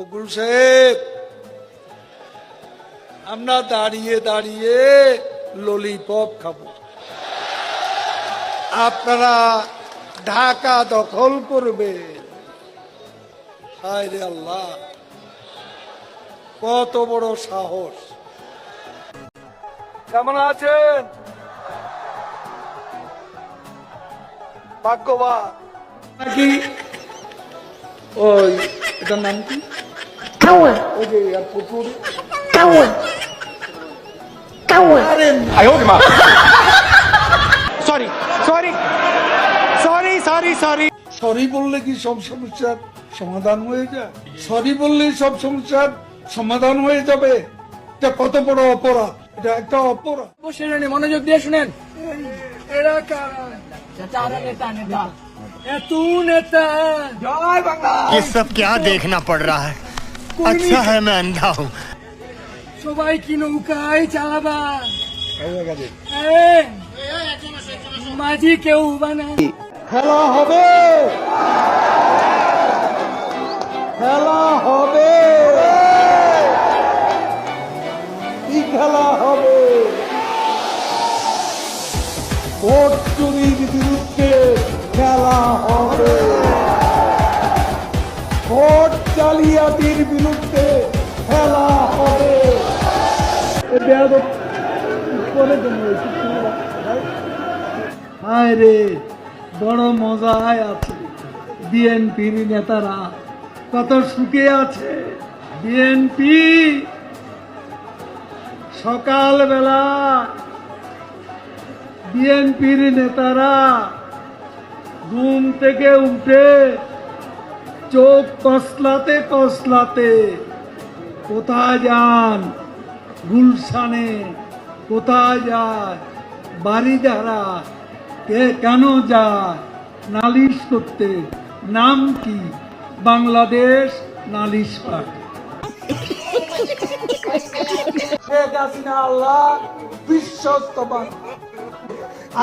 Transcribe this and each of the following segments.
ফকুল সাহেব, আমরা দাঁড়িয়ে দাঁড়িয়ে ললিপপ খাবো, আপনারা ঢাকা দখল করবে। হায় রে আল্লাহ, কত বড় সাহস! কেমন আছেন? ভাগ্যবান নাকি? ওই এটার নাম কি? ওই যে পুকুর সরি বললে কি সব সমস্যার সমাধান হয়ে যায়? সরি বললে সব সমস্যার সমাধান হয়ে যাবে? এটা কত বড় অপরাধ! এটা একটা অপরাধ। মনোযোগ দিয়ে শুনেন। এরা কারা? নেতা নেতা এত নেতা। জয় বাংলা। ये सब क्या देखना पड़ रहा है? अच्छा है मैं अंधा हूँ। সবাই কি নৌকায় চালাবা? মাঝি কেউ বানা। খেলা হবে, খেলা হবে, কি খেলা হবে? ভোট চুরির বিরুদ্ধে খেলা হবে, ভোট জালিয়াতির বিরুদ্ধে খেলা হবে। হায় রে, বড় মজায় আছে। বিএনপির নেতারা কত সুখে আছে। বিএনপি সকালবেলা বিএনপির নেতারা ঘুম থেকে উঠে চোখ কসলাতে কসলাতে কোথায় যান? গুলশানে। কোথায় যায়? বাড়িধারা। কে কেন যায়? নালিশ করতে। নাম কি? বাংলাদেশ নালিশ পার্টি। শেখ হাসিনা আল্লাহ বিশ্বস্ত বান্ধব।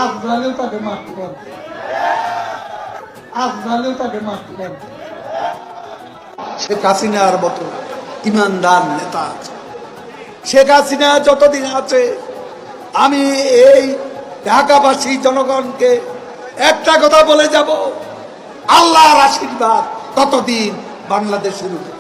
আজরাইলও তাকে মারতে পারবে, আজরাইলও তাকে মারতে পারবে। শেখ হাসিনার মতো ইমানদার নেতা আছে। শেখ হাসিনা যতদিন আছে, আমি এই ঢাকাবাসী জনগণকে একটা কথা বলে যাব, আল্লাহর আশীর্বাদ ততদিন বাংলাদেশের উপর।